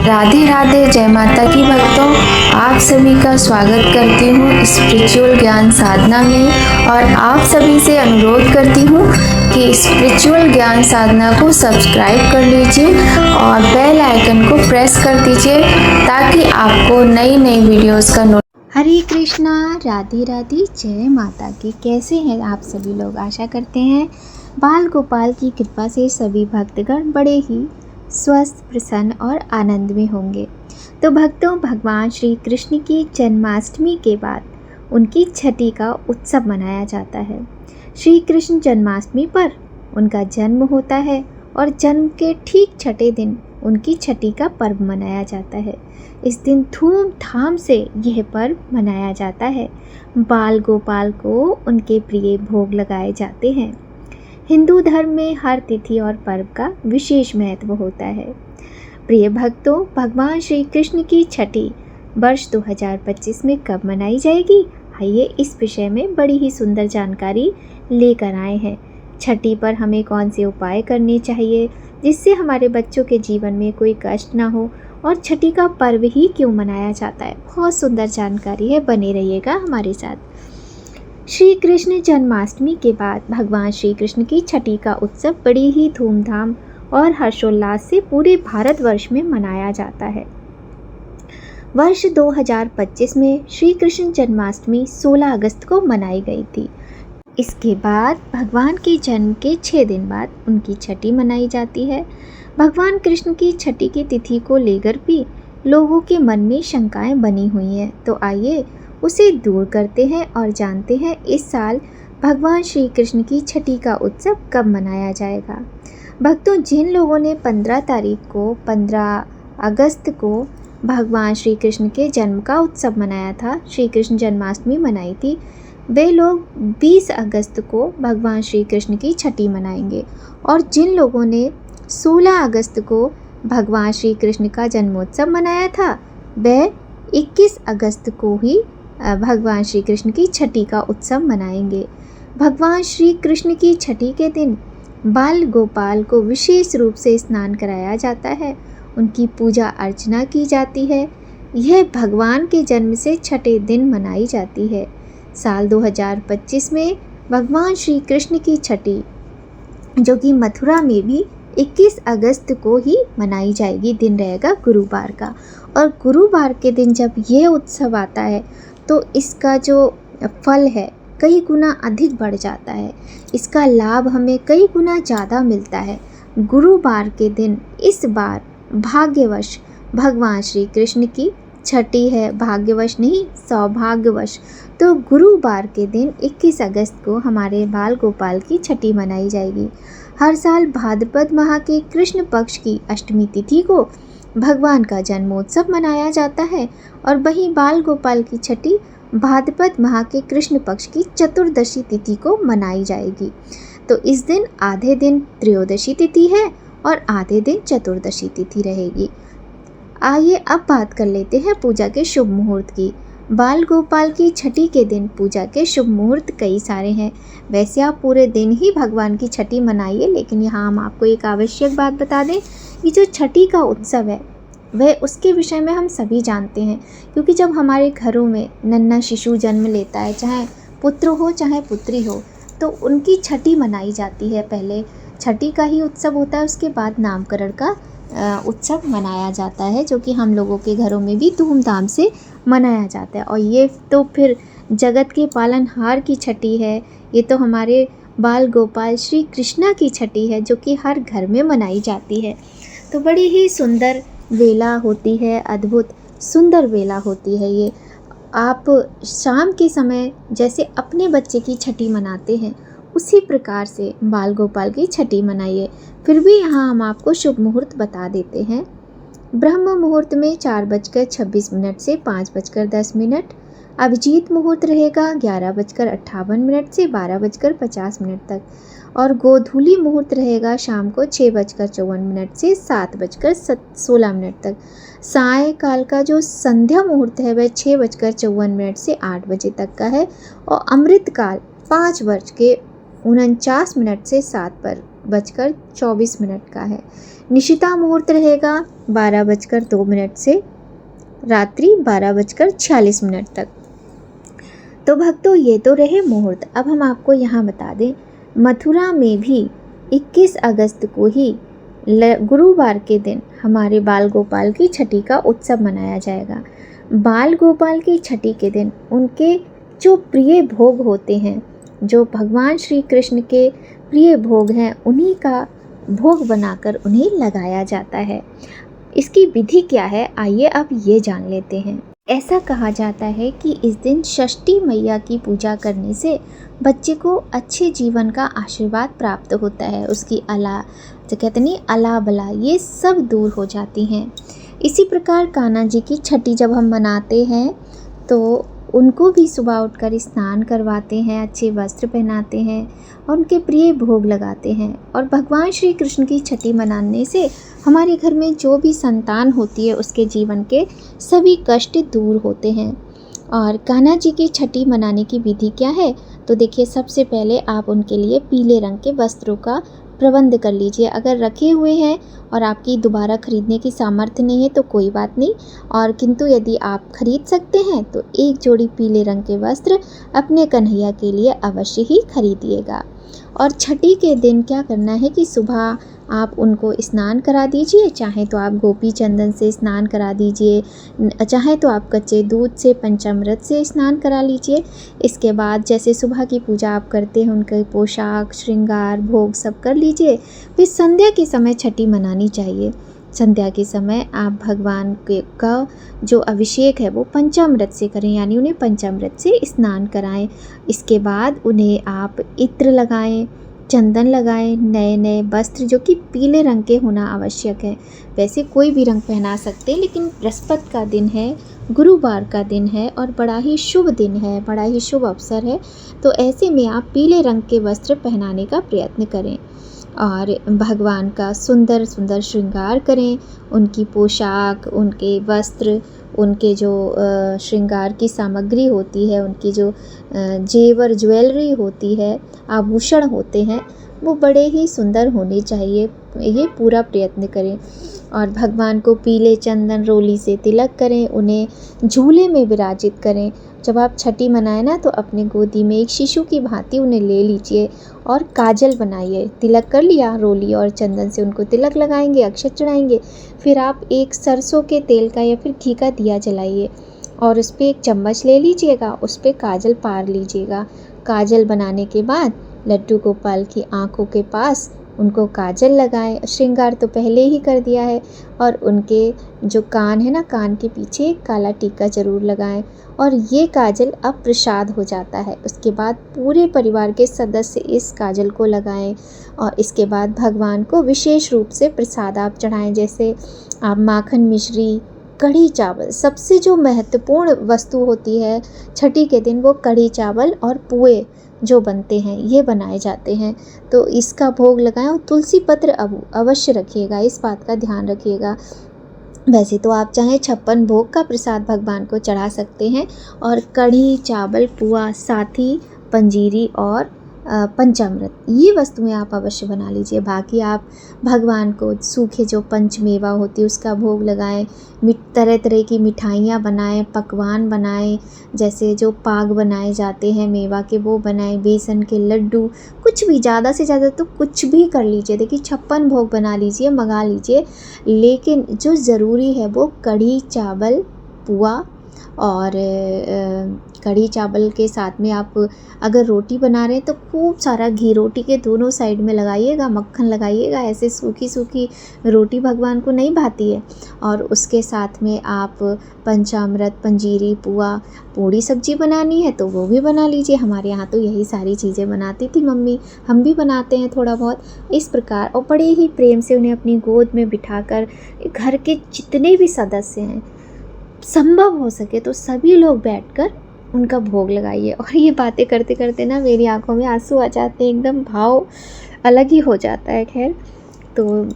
राधे राधे, जय माता की भक्तों। आप सभी का स्वागत करती हूँ स्पिरिचुअल ज्ञान साधना में और आप सभी से अनुरोध करती हूँ कि स्पिरिचुअल ज्ञान साधना को सब्सक्राइब कर लीजिए और बेल आइकन को प्रेस कर दीजिए ताकि आपको नई नई वीडियोस का हरे कृष्णा, राधे राधे, जय माता की। कैसे हैं आप सभी लोग? आशा करते हैं बाल गोपाल की कृपा से सभी भक्तगण बड़े ही स्वस्थ, प्रसन्न और आनंद में होंगे। तो भक्तों, भगवान श्री कृष्ण की जन्माष्टमी के बाद उनकी छठी का उत्सव मनाया जाता है। श्री कृष्ण जन्माष्टमी पर उनका जन्म होता है और जन्म के ठीक छठे दिन उनकी छठी का पर्व मनाया जाता है। इस दिन धूमधाम से यह पर्व मनाया जाता है। बाल गोपाल को उनके प्रिय भोग लगाए जाते हैं। हिंदू धर्म में हर तिथि और पर्व का विशेष महत्व होता है। प्रिय भक्तों, भगवान श्री कृष्ण की छठी वर्ष 2025 में कब मनाई जाएगी? आइए इस विषय में बड़ी ही सुंदर जानकारी लेकर आए हैं। छठी पर हमें कौन से उपाय करने चाहिए जिससे हमारे बच्चों के जीवन में कोई कष्ट ना हो, और छठी का पर्व ही क्यों मनाया जाता है, बहुत सुंदर जानकारी है। बने रहिएगा हमारे साथ। श्री कृष्ण जन्माष्टमी के बाद भगवान श्री कृष्ण की छठी का उत्सव बड़ी ही धूमधाम और हर्षोल्लास से पूरे भारतवर्ष में मनाया जाता है। वर्ष 2025 में श्री कृष्ण जन्माष्टमी 16 अगस्त को मनाई गई थी। इसके बाद भगवान के जन्म के 6 दिन बाद उनकी छठी मनाई जाती है। भगवान कृष्ण की छठी की तिथि को लेकर भी लोगों के मन में शंकाएं बनी हुई हैं, तो आइए उसे दूर करते हैं और जानते हैं इस साल भगवान श्री कृष्ण की छठी का उत्सव कब मनाया जाएगा। भक्तों, जिन लोगों ने 15 अगस्त को भगवान श्री कृष्ण के जन्म का उत्सव मनाया था, श्री कृष्ण जन्माष्टमी मनाई थी, वे लोग 20 अगस्त को भगवान श्री कृष्ण की छठी मनाएंगे। और जिन लोगों ने 16 अगस्त को भगवान श्री कृष्ण का जन्मोत्सव मनाया था, वह 21 अगस्त को ही भगवान श्री कृष्ण की छठी का उत्सव मनाएंगे। भगवान श्री कृष्ण की छठी के दिन बाल गोपाल को विशेष रूप से स्नान कराया जाता है, उनकी पूजा अर्चना की जाती है। यह भगवान के जन्म से छठे दिन मनाई जाती है। साल 2025 में भगवान श्री कृष्ण की छठी, जो कि मथुरा में भी 21 अगस्त को ही मनाई जाएगी, दिन रहेगा गुरुवार का। और गुरुवार के दिन जब यह उत्सव आता है तो इसका जो फल है कई गुना अधिक बढ़ जाता है, इसका लाभ हमें कई गुना ज़्यादा मिलता है। गुरुवार के दिन इस बार भाग्यवश भगवान श्री कृष्ण की छठी है, भाग्यवश नहीं, सौभाग्यवश। तो गुरुवार के दिन 21 अगस्त को हमारे बाल गोपाल की छठी मनाई जाएगी। हर साल भाद्रपद माह के कृष्ण पक्ष की अष्टमी तिथि को भगवान का जन्मोत्सव मनाया जाता है और वहीं बाल गोपाल की छठी भाद्रपद माह के कृष्ण पक्ष की चतुर्दशी तिथि को मनाई जाएगी। तो इस दिन आधे दिन त्रयोदशी तिथि है और आधे दिन चतुर्दशी तिथि रहेगी। आइए अब बात कर लेते हैं पूजा के शुभ मुहूर्त की। बाल गोपाल की छठी के दिन पूजा के शुभ मुहूर्त कई सारे हैं। वैसे आप पूरे दिन ही भगवान की छठी मनाइए, लेकिन यहाँ हम आपको एक आवश्यक बात बता दें कि जो छठी का उत्सव है वह उसके विषय में हम सभी जानते हैं, क्योंकि जब हमारे घरों में नन्हा शिशु जन्म लेता है, चाहे पुत्र हो चाहे पुत्री हो, तो उनकी छठी मनाई जाती है। पहले छठी का ही उत्सव होता है, उसके बाद नामकरण का उत्सव मनाया जाता है, जो कि हम लोगों के घरों में भी धूमधाम से मनाया जाता है। और ये तो फिर जगत के पालनहार की छठी है, ये तो हमारे बाल गोपाल श्री कृष्णा की छठी है, जो कि हर घर में मनाई जाती है। तो बड़ी ही सुंदर वेला होती है, अद्भुत सुंदर वेला होती है ये। आप शाम के समय जैसे अपने बच्चे की छठी मनाते हैं, उसी प्रकार से बाल गोपाल की छठी मनाइए। फिर भी यहाँ हम आपको शुभ मुहूर्त बता देते हैं। ब्रह्म मुहूर्त में 4:26 से 5:10, अभिजीत मुहूर्त रहेगा 11:58 से 12:50 तक, और गोधूली मुहूर्त रहेगा शाम को 6:54 से 7:16 तक। सायंकाल का जो संध्या मुहूर्त है वह 6:54 से 8 बजे तक का है, और अमृत काल 5:49 से 7 पर 12:24 का है। निशिता मुहूर्त रहेगा 12:02 से रात्रि 12:46 तक। तो भक्तों, ये तो रहे मुहूर्त। अब हम आपको यहाँ बता दें, मथुरा में भी 21 अगस्त को ही गुरुवार के दिन हमारे बाल गोपाल की छठी का उत्सव मनाया जाएगा। बाल गोपाल की छठी के दिन उनके जो प्रिय भोग होते हैं, जो भगवान श्री कृष्ण के प्रिय भोग हैं, उन्हीं का भोग बनाकर उन्हें लगाया जाता है। इसकी विधि क्या है, आइए अब ये जान लेते हैं। ऐसा कहा जाता है कि इस दिन षष्ठी मैया की पूजा करने से बच्चे को अच्छे जीवन का आशीर्वाद प्राप्त होता है। उसकी जो कहते नहीं अला बला, ये सब दूर हो जाती हैं। इसी प्रकार कान्हा जी की छठी जब हम मनाते हैं तो उनको भी सुबह उठकर स्नान करवाते हैं, अच्छे वस्त्र पहनाते हैं और उनके प्रिय भोग लगाते हैं। और भगवान श्री कृष्ण की छठी मनाने से हमारे घर में जो भी संतान होती है उसके जीवन के सभी कष्ट दूर होते हैं। और कान्हा जी की छठी मनाने की विधि क्या है, तो देखिए, सबसे पहले आप उनके लिए पीले रंग के वस्त्रों का प्रबंध कर लीजिए। अगर रखे हुए हैं और आपकी दोबारा खरीदने की सामर्थ्य नहीं है तो कोई बात नहीं, और किंतु यदि आप खरीद सकते हैं तो एक जोड़ी पीले रंग के वस्त्र अपने कन्हैया के लिए अवश्य ही खरीदिएगा। और छठी के दिन क्या करना है कि सुबह आप उनको स्नान करा दीजिए, चाहे तो आप गोपी चंदन से स्नान करा दीजिए, चाहे तो आप कच्चे दूध से पंचामृत से स्नान करा लीजिए। इसके बाद जैसे सुबह की पूजा आप करते हैं, उनके पोशाक, श्रृंगार, भोग सब कर लीजिए। फिर संध्या के समय छठी मनानी चाहिए। संध्या के समय आप भगवान का जो अभिषेक है वो पंचामृत से करें, यानी उन्हें पंचामृत से स्नान कराएं। इसके बाद उन्हें आप इत्र लगाएं, चंदन लगाएं, नए नए वस्त्र जो कि पीले रंग के होना आवश्यक है। वैसे कोई भी रंग पहना सकते हैं, लेकिन बृहस्पति का दिन है, गुरुवार का दिन है और बड़ा ही शुभ दिन है, बड़ा ही शुभ अवसर है। तो ऐसे में आप पीले रंग के वस्त्र पहनाने का प्रयत्न करें और भगवान का सुंदर सुंदर श्रृंगार करें। उनकी पोशाक, उनके वस्त्र, उनके जो श्रृंगार की सामग्री होती है, उनकी जो जेवर ज्वेलरी होती है, आभूषण होते हैं, वो बड़े ही सुंदर होने चाहिए। ये पूरा प्रयत्न करें और भगवान को पीले चंदन रोली से तिलक करें, उन्हें झूले में विराजित करें। जब आप छठी मनाएं ना तो अपने गोदी में एक शिशु की भांति उन्हें ले लीजिए और काजल बनाइए। तिलक कर लिया, रोली और चंदन से उनको तिलक लगाएंगे, अक्षत चढ़ाएंगे। फिर आप एक सरसों के तेल का या फिर घी का दिया जलाइए और उस पर एक चम्मच ले लीजिएगा, उस पर काजल पार लीजिएगा। काजल बनाने के बाद लड्डू गोपाल की आँखों के पास उनको काजल लगाएं। श्रृंगार तो पहले ही कर दिया है। और उनके जो कान है ना, कान के पीछे एक काला टीका ज़रूर लगाएं और ये काजल अब प्रसाद हो जाता है। उसके बाद पूरे परिवार के सदस्य इस काजल को लगाएं और इसके बाद भगवान को विशेष रूप से प्रसाद आप चढ़ाएं। जैसे आप माखन मिश्री, कढ़ी चावल, सबसे जो महत्वपूर्ण वस्तु होती है छठी के दिन वो कढ़ी चावल और पुए जो बनते हैं, ये बनाए जाते हैं। तो इसका भोग लगाएं और तुलसी पत्र अवश्य रखिएगा, इस बात का ध्यान रखिएगा। वैसे तो आप चाहें 56 भोग का प्रसाद भगवान को चढ़ा सकते हैं और कढ़ी चावल, पुआ, साथी, पंजीरी और पंचामृत, ये वस्तुएं आप अवश्य बना लीजिए। बाकी आप भगवान को सूखे जो पंचमेवा होती है उसका भोग लगाएं, तरह तरह की मिठाइयाँ बनाएं, पकवान बनाएं, जैसे जो पाग बनाए जाते हैं मेवा के वो बनाएं, बेसन के लड्डू, कुछ भी, ज़्यादा से ज़्यादा तो कुछ भी कर लीजिए। देखिए 56 भोग बना लीजिए, मंगा लीजिए, लेकिन जो ज़रूरी है वो कढ़ी चावल, पुआ और कढ़ी चावल के साथ में आप अगर रोटी बना रहे हैं तो खूब सारा घी रोटी के दोनों साइड में लगाइएगा, मक्खन लगाइएगा। ऐसे सूखी सूखी रोटी भगवान को नहीं भाती है। और उसके साथ में आप पंचामृत, पंजीरी, पुआ, पूड़ी सब्जी बनानी है तो वो भी बना लीजिए। हमारे यहाँ तो यही सारी चीज़ें बनाती थी मम्मी, हम भी बनाते हैं थोड़ा बहुत इस प्रकार। और बड़े ही प्रेम से उन्हें अपनी गोद में बिठाकर घर के जितने भी सदस्य हैं, संभव हो सके तो सभी लोग बैठकर उनका भोग लगाइए। और ये बातें करते करते ना मेरी आंखों में आंसू आ जाते हैं, एकदम भाव अलग ही हो जाता है। खैर, तो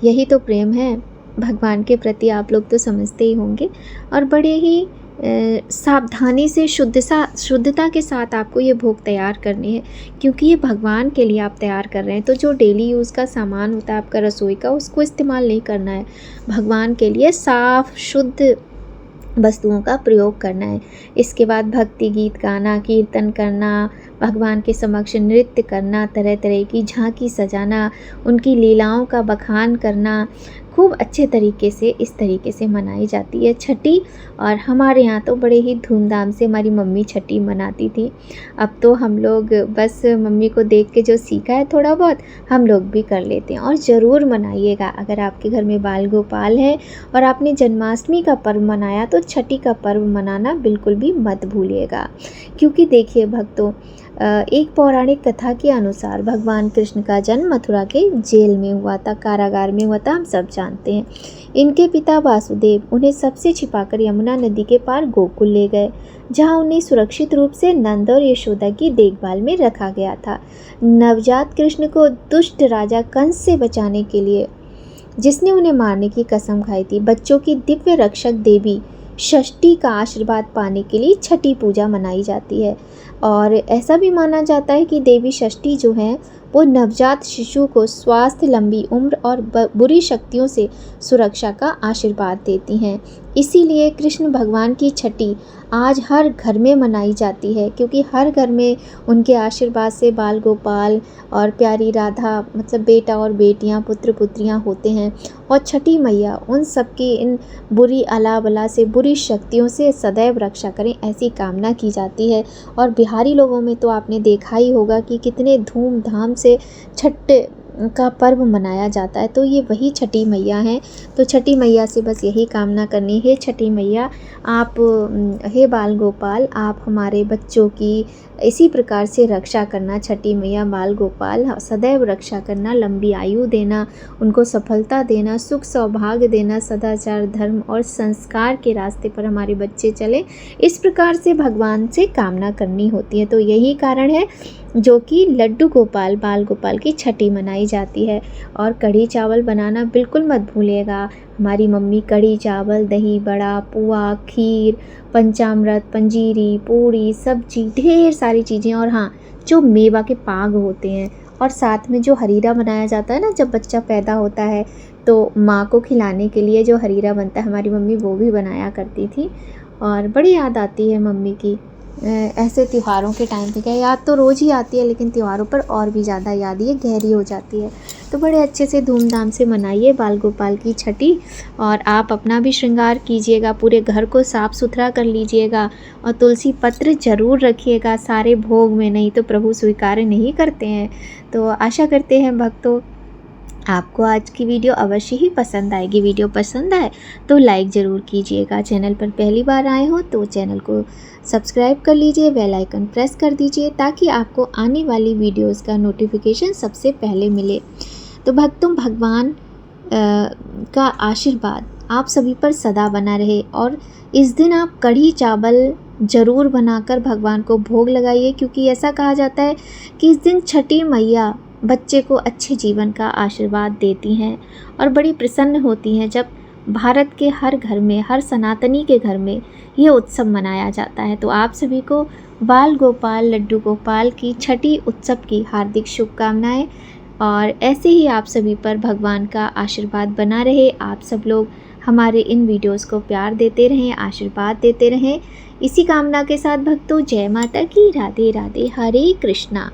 यही तो प्रेम है भगवान के प्रति, आप लोग तो समझते ही होंगे। और बड़े ही सावधानी से शुद्धता के साथ आपको ये भोग तैयार करनी है, क्योंकि ये भगवान के लिए आप तैयार कर रहे हैं। तो जो डेली यूज़ का सामान होता है आपका रसोई का, उसको इस्तेमाल नहीं करना है। भगवान के लिए साफ़ शुद्ध वस्तुओं का प्रयोग करना है। इसके बाद भक्ति गीत गाना, कीर्तन करना, भगवान के समक्ष नृत्य करना, तरह तरह की झांकी सजाना, उनकी लीलाओं का बखान करना खूब अच्छे तरीके से इस तरीके से मनाई जाती है छठी। और हमारे यहाँ तो बड़े ही धूमधाम से हमारी मम्मी छठी मनाती थी। अब तो हम लोग बस मम्मी को देख के जो सीखा है थोड़ा बहुत, हम लोग भी कर लेते हैं। और ज़रूर मनाइएगा, अगर आपके घर में बाल गोपाल है और आपने जन्माष्टमी का पर्व मनाया तो छठी का पर्व मनाना बिल्कुल भी मत भूलिएगा। क्योंकि देखिए भक्तों, एक पौराणिक कथा के अनुसार भगवान कृष्ण का जन्म मथुरा के जेल में हुआ था, कारागार में हुआ था, हम सब जानते हैं। इनके पिता वासुदेव उन्हें सबसे छिपाकर यमुना नदी के पार गोकुल ले गए, जहां उन्हें सुरक्षित रूप से नंद और यशोदा की देखभाल में रखा गया था। नवजात कृष्ण को दुष्ट राजा कंस से बचाने के लिए, जिसने उन्हें मारने की कसम खाई थी, बच्चों की दिव्य रक्षक देवी षष्ठी का आशीर्वाद पाने के लिए छठी पूजा मनाई जाती है। और ऐसा भी माना जाता है कि देवी षष्ठी जो है वो नवजात शिशु को स्वास्थ्य, लंबी उम्र और बुरी शक्तियों से सुरक्षा का आशीर्वाद देती हैं। इसीलिए कृष्ण भगवान की छठी आज हर घर में मनाई जाती है, क्योंकि हर घर में उनके आशीर्वाद से बाल गोपाल और प्यारी राधा, मतलब बेटा और बेटियां, पुत्र पुत्रियां होते हैं। और छठी मैया उन सबकी इन बुरी अला बला से, बुरी शक्तियों से सदैव रक्षा करें, ऐसी कामना की जाती है। और बिहारी लोगों में तो आपने देखा ही होगा कि कितने धूमधाम से छठ का पर्व मनाया जाता है। तो ये वही छठी मैया हैं। तो छठी मैया से बस यही कामना करनी है, छठी मैया आप, हे बाल गोपाल, आप हमारे बच्चों की इसी प्रकार से रक्षा करना। छठी मैया बाल गोपाल सदैव रक्षा करना, लंबी आयु देना, उनको सफलता देना, सुख सौभाग्य देना, सदाचार, धर्म और संस्कार के रास्ते पर हमारे बच्चे चले, इस प्रकार से भगवान से कामना करनी होती है। तो यही कारण है जो कि लड्डू गोपाल, बाल गोपाल की छठी मनाई जाती है। और कढ़ी चावल बनाना बिल्कुल मत भूलिएगा। हमारी मम्मी कढ़ी चावल, दही बड़ा, पुआ, खीर, पंचामृत, पंजीरी, पूड़ी, सब्जी, ढेर सारी चीज़ें, और हाँ, जो मेवा के पाग होते हैं, और साथ में जो हरीरा बनाया जाता है ना, जब बच्चा पैदा होता है तो माँ को खिलाने के लिए जो हरीरा बनता है, हमारी मम्मी वो भी बनाया करती थी। और बड़ी याद आती है मम्मी की। ऐसे त्योहारों के टाइम पे क्या याद तो रोज़ ही आती है, लेकिन त्योहारों पर और भी ज़्यादा याद ये गहरी हो जाती है। तो बड़े अच्छे से धूमधाम से मनाइए बाल गोपाल की छठी। और आप अपना भी श्रृंगार कीजिएगा, पूरे घर को साफ़ सुथरा कर लीजिएगा, और तुलसी पत्र ज़रूर रखिएगा सारे भोग में, नहीं तो प्रभु स्वीकार नहीं करते हैं। तो आशा करते हैं भक्तों आपको आज की वीडियो अवश्य ही पसंद आएगी। वीडियो पसंद आए तो लाइक ज़रूर कीजिएगा। चैनल पर पहली बार आए हो तो चैनल को सब्सक्राइब कर लीजिए, बेल आइकन प्रेस कर दीजिए, ताकि आपको आने वाली वीडियोस का नोटिफिकेशन सबसे पहले मिले। तो भक्तों, भगवान का आशीर्वाद आप सभी पर सदा बना रहे। और इस दिन आप कढ़ी चावल ज़रूर बनाकर भगवान को भोग लगाइए, क्योंकि ऐसा कहा जाता है कि इस दिन छठी मैया बच्चे को अच्छे जीवन का आशीर्वाद देती हैं और बड़ी प्रसन्न होती हैं जब भारत के हर घर में, हर सनातनी के घर में ये उत्सव मनाया जाता है। तो आप सभी को बाल गोपाल, लड्डू गोपाल की छठी उत्सव की हार्दिक शुभकामनाएं। और ऐसे ही आप सभी पर भगवान का आशीर्वाद बना रहे। आप सब लोग हमारे इन वीडियोस को प्यार देते रहें, आशीर्वाद देते रहें। इसी कामना के साथ भक्तों, जय माता की, राधे राधे, हरे कृष्णा।